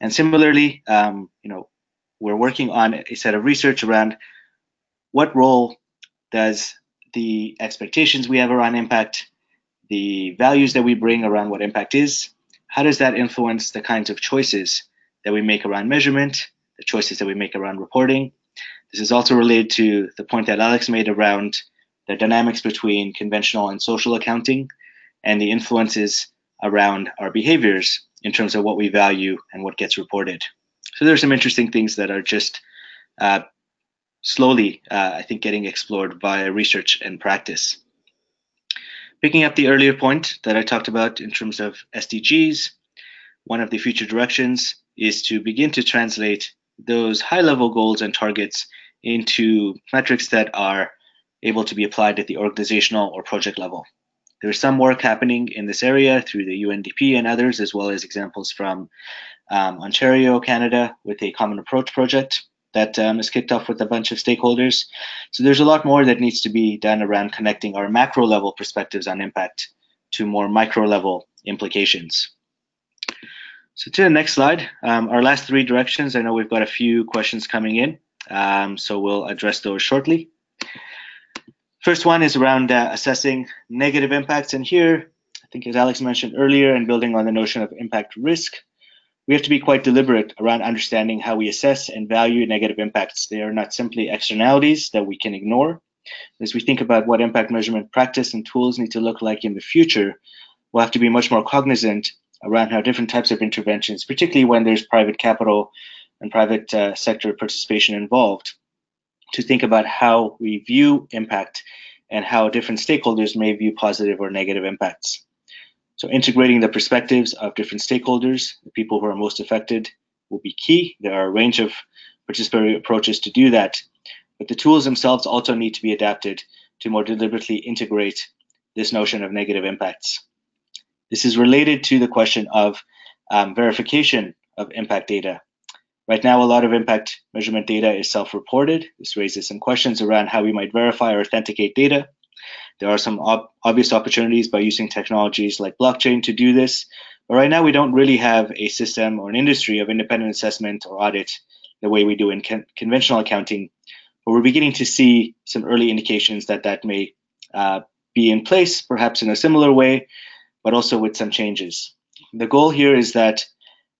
And similarly, we're working on a set of research around what role does the expectations we have around impact, the values that we bring around what impact is, how does that influence the kinds of choices that we make around measurement, the choices that we make around reporting. This is also related to the point that Alex made around the dynamics between conventional and social accounting and the influences around our behaviors in terms of what we value and what gets reported. So there are some interesting things that are just slowly, I think, getting explored by research and practice. Picking up the earlier point that I talked about in terms of SDGs, one of the future directions is to begin to translate those high-level goals and targets into metrics that are able to be applied at the organizational or project level. There's some work happening in this area through the UNDP and others, as well as examples from Ontario, Canada, with a Common Approach project that is kicked off with a bunch of stakeholders. So there's a lot more that needs to be done around connecting our macro level perspectives on impact to more micro level implications. So to the next slide, our last three directions. I know we've got a few questions coming in, so we'll address those shortly. First one is around assessing negative impacts. And here, I think as Alex mentioned earlier, and building on the notion of impact risk, we have to be quite deliberate around understanding how we assess and value negative impacts. They are not simply externalities that we can ignore. As we think about what impact measurement practice and tools need to look like in the future, we'll have to be much more cognizant around how different types of interventions, particularly when there's private capital and private sector participation involved, to think about how we view impact and how different stakeholders may view positive or negative impacts. So integrating the perspectives of different stakeholders, the people who are most affected, will be key. There are a range of participatory approaches to do that, but the tools themselves also need to be adapted to more deliberately integrate this notion of negative impacts. This is related to the question of verification of impact data. Right now, a lot of impact measurement data is self-reported. This raises some questions around how we might verify or authenticate data. There are some obvious opportunities by using technologies like blockchain to do this, but right now we don't really have a system or an industry of independent assessment or audit the way we do in conventional accounting, but we're beginning to see some early indications that that may be in place, perhaps in a similar way, but also with some changes. The goal here is that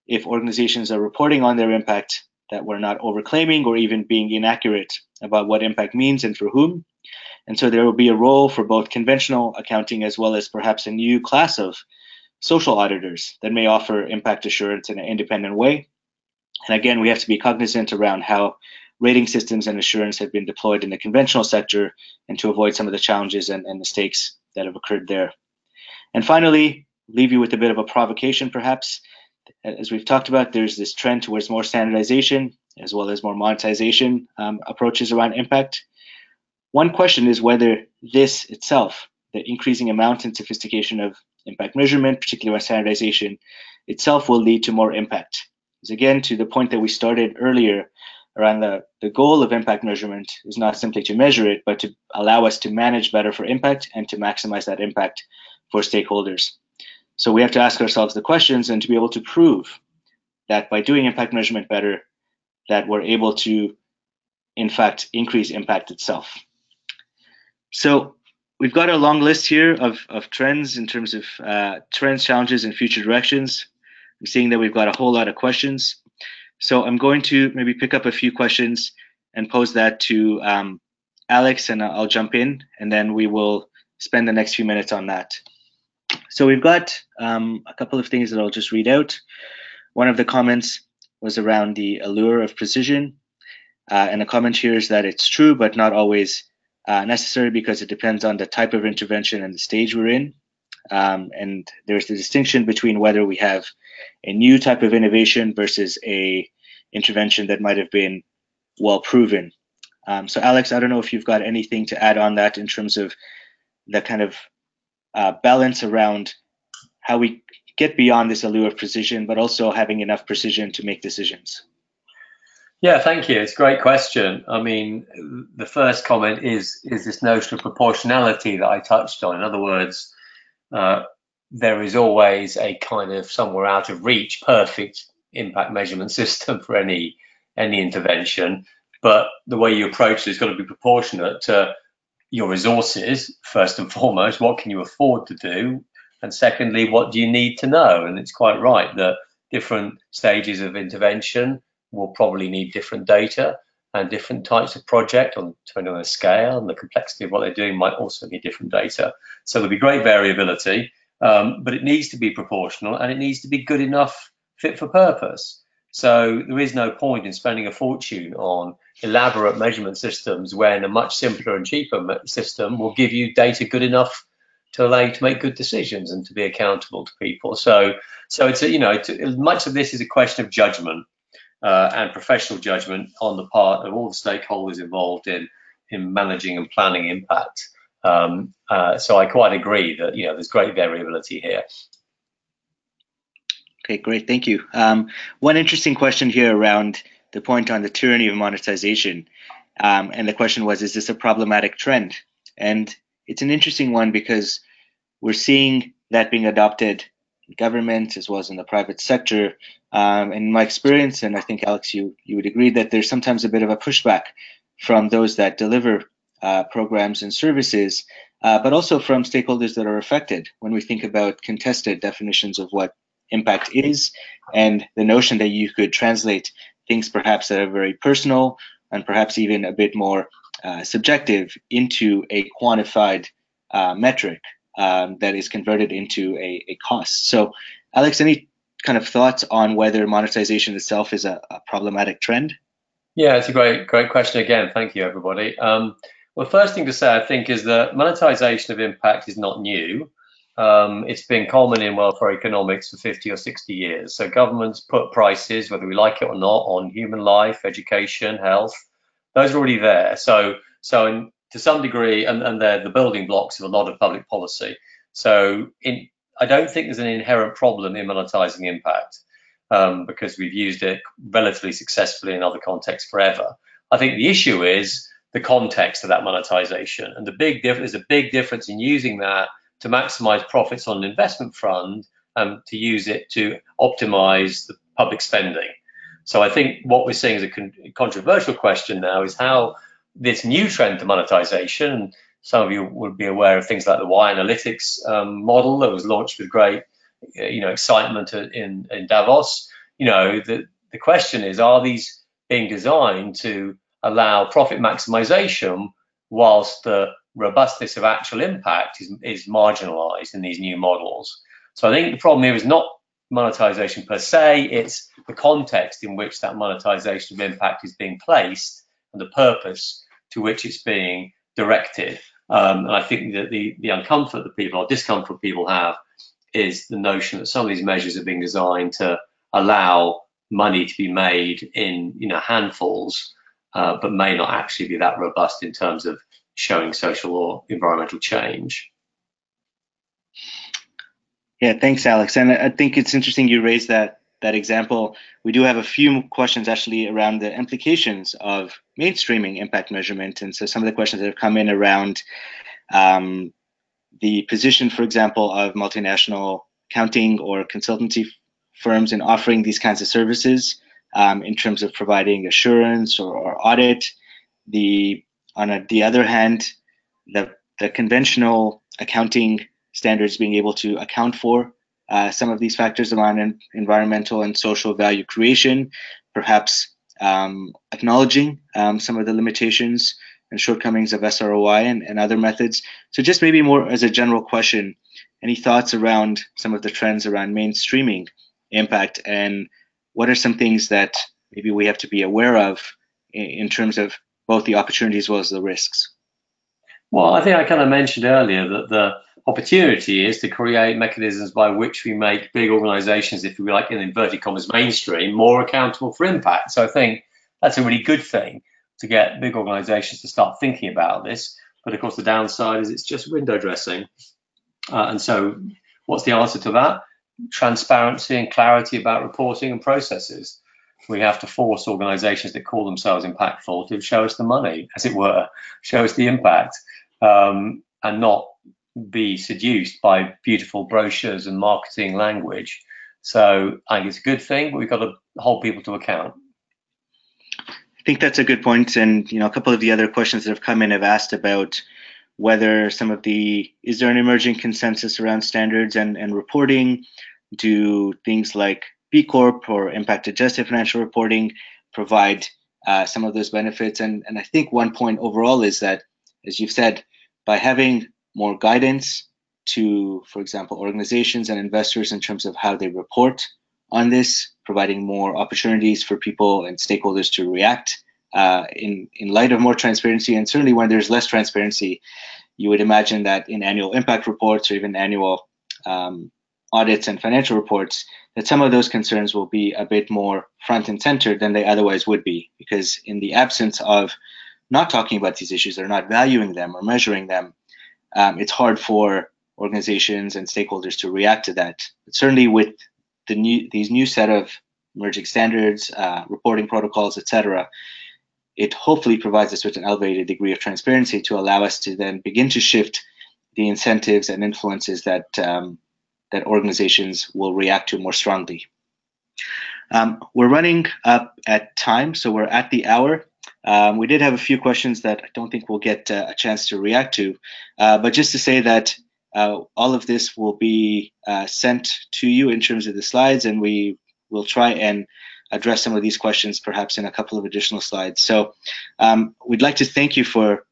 if organizations are reporting on their impact, that we're not overclaiming or even being inaccurate about what impact means and for whom. And so there will be a role for both conventional accounting as well as perhaps a new class of social auditors that may offer impact assurance in an independent way. And again, we have to be cognizant around how rating systems and assurance have been deployed in the conventional sector and to avoid some of the challenges and mistakes that have occurred there. And finally, leave you with a bit of a provocation perhaps. As we've talked about, there's this trend towards more standardization as well as more monetization approaches around impact. One question is whether this itself, the increasing amount and sophistication of impact measurement, particularly around standardization, itself will lead to more impact. Because again, to the point that we started earlier around the goal of impact measurement is not simply to measure it, but to allow us to manage better for impact and to maximize that impact for stakeholders. So we have to ask ourselves the questions and to be able to prove that by doing impact measurement better, that we're able to, in fact, increase impact itself. So we've got a long list here of trends in terms of trends, challenges, and future directions. I'm seeing that we've got a whole lot of questions. So I'm going to maybe pick up a few questions and pose that to Alex, and I'll jump in, and then we will spend the next few minutes on that. So we've got a couple of things that I'll just read out. One of the comments was around the allure of precision. And the comment here is that it's true, but not always necessary because it depends on the type of intervention and the stage we're in. And there's the distinction between whether we have a new type of innovation versus a intervention that might have been well proven. So Alex, I don't know if you've got anything to add on that in terms of the kind of balance around how we get beyond this allure of precision, but also having enough precision to make decisions. Yeah, thank you. It's a great question. I mean, the first comment is this notion of proportionality that I touched on. In other words, there is always a kind of somewhere out of reach, perfect impact measurement system for any intervention. But the way you approach it has got to be proportionate to your resources, first and foremost. What can you afford to do? And secondly, what do you need to know? And it's quite right that different stages of intervention will probably need different data, and different types of project, depending on the scale and the complexity of what they're doing, might also need different data. So there'll be great variability, but it needs to be proportional and it needs to be good enough, fit for purpose. So there is no point in spending a fortune on elaborate measurement systems when a much simpler and cheaper system will give you data good enough to allow you to make good decisions and to be accountable to people. So it's much of this is a question of judgment. And professional judgment on the part of all the stakeholders involved in managing and planning impact. So I quite agree that there's great variability here. Okay, great, thank you. One interesting question here around the point on the tyranny of monetization, and the question was, is this a problematic trend? And it's an interesting one because we're seeing that being adopted in government as well as in the private sector. In my experience, and I think Alex, you would agree, that there's sometimes a bit of a pushback from those that deliver programs and services, but also from stakeholders that are affected when we think about contested definitions of what impact is, and the notion that you could translate things perhaps that are very personal and perhaps even a bit more subjective into a quantified metric that is converted into a cost. So Alex, any kind of thoughts on whether monetization itself is a problematic trend? Yeah, it's a great question again. Thank you, everybody. Well, first thing to say, I think, is that monetization of impact is not new. It's been common in welfare economics for 50 or 60 years. So governments put prices, whether we like it or not, on human life, education, health. Those are already there. So to some degree, and they're the building blocks of a lot of public policy. So I don't think there's an inherent problem in monetizing impact, because we've used it relatively successfully in other contexts forever. I think the issue is the context of that monetization, and there's a big difference in using that to maximize profits on an investment fund and to use it to optimize the public spending. So I think what we're seeing as a controversial question now is how this new trend to monetization, some of you would be aware of things like the Y Analytics model that was launched with great excitement in Davos. The question is, are these being designed to allow profit maximization whilst the robustness of actual impact is marginalized in these new models. So I think the problem here is not monetization per se, it's the context in which that monetization of impact is being placed and the purpose to which it's being directed. And I think that the uncomfort that people or discomfort people have is the notion that some of these measures are being designed to allow money to be made in handfuls, but may not actually be that robust in terms of showing social or environmental change. Yeah, thanks, Alex. And I think it's interesting you raised that example. We do have a few questions actually around the implications of mainstreaming impact measurement. And so some of the questions that have come in around the position, for example, of multinational accounting or consultancy firms in offering these kinds of services in terms of providing assurance or audit. On the other hand, the conventional accounting standards being able to account for some of these factors around environmental and social value creation, perhaps acknowledging some of the limitations and shortcomings of SROI and other methods. So just maybe more as a general question, any thoughts around some of the trends around mainstreaming impact, and what are some things that maybe we have to be aware of in terms of both the opportunities as well as the risks? Well, I think I kind of mentioned earlier that the opportunity is to create mechanisms by which we make big organizations, if we like, in inverted commas, mainstream, more accountable for impact. So I think that's a really good thing, to get big organizations to start thinking about this. But of course, the downside is it's just window dressing. And so what's the answer to that? Transparency and clarity about reporting and processes. We have to force organizations that call themselves impactful to show us the money, as it were, show us the impact, and not be seduced by beautiful brochures and marketing language. So I think it's a good thing, but we've got to hold people to account. I think that's a good point. And a couple of the other questions that have come in have asked about whether is there an emerging consensus around standards and reporting? Do things like B Corp or impact adjusted financial reporting provide some of those benefits? And I think one point overall is that, as you've said, by having more guidance to, for example, organizations and investors in terms of how they report on this, providing more opportunities for people and stakeholders to react in light of more transparency. And certainly when there's less transparency, you would imagine that in annual impact reports or even annual audits and financial reports, that some of those concerns will be a bit more front and center than they otherwise would be, because in the absence of not talking about these issues or not valuing them or measuring them, it's hard for organizations and stakeholders to react to that. But certainly with these new set of emerging standards, reporting protocols, etc., it hopefully provides us with an elevated degree of transparency to allow us to then begin to shift the incentives and influences that that organizations will react to more strongly. We're running up at time, so we're at the hour. We did have a few questions that I don't think we'll get a chance to react to, but just to say that all of this will be sent to you in terms of the slides, and we will try and address some of these questions perhaps in a couple of additional slides. So we'd like to thank you for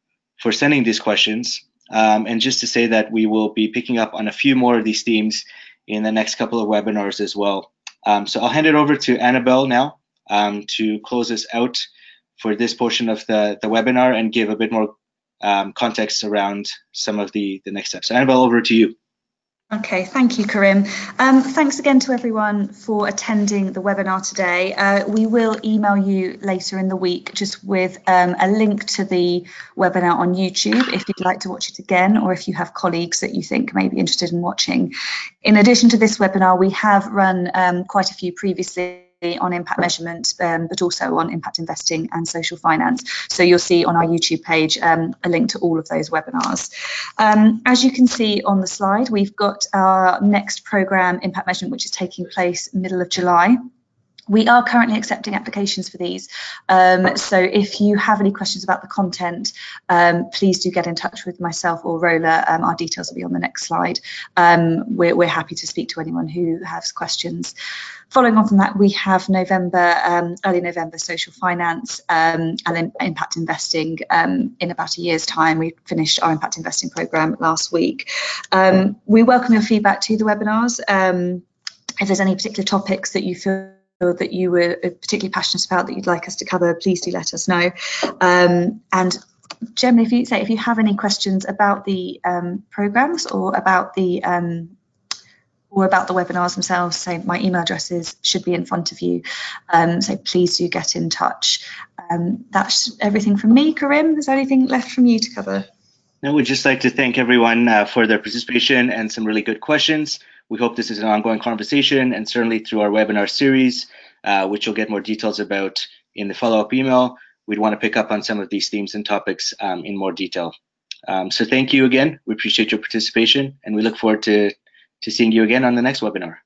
sending these questions, and just to say that we will be picking up on a few more of these themes in the next couple of webinars as well. So I'll hand it over to Annabelle now to close us out for this portion of the webinar and give a bit more context around some of the next steps. So Annabelle, over to you. Okay, thank you, Karim. Thanks again to everyone for attending the webinar today. We will email you later in the week just with a link to the webinar on YouTube if you'd like to watch it again, or if you have colleagues that you think may be interested in watching. In addition to this webinar, we have run quite a few previously on impact measurement, but also on impact investing and social finance. So you'll see on our YouTube page a link to all of those webinars. As you can see on the slide, we've got our next program, Impact Measurement, which is taking place middle of July. We are currently accepting applications for these, so if you have any questions about the content, please do get in touch with myself or Rola. Our details will be on the next slide. We're happy to speak to anyone who has questions. Following on from that, we have November, early November social finance, and then impact investing in about a year's time. We finished our impact investing programme last week. We welcome your feedback to the webinars. If there's any particular topics that you feel that you were particularly passionate about that you'd like us to cover, please do let us know. And generally, if you have any questions about the programs or about the webinars themselves, so my email addresses should be in front of you. So please do get in touch. That's everything from me. Karim, is there anything left from you to cover? No, we'd just like to thank everyone for their participation and some really good questions. We hope this is an ongoing conversation, and certainly through our webinar series, which you'll get more details about in the follow-up email, we'd want to pick up on some of these themes and topics in more detail. So thank you again. We appreciate your participation, and we look forward to seeing you again on the next webinar.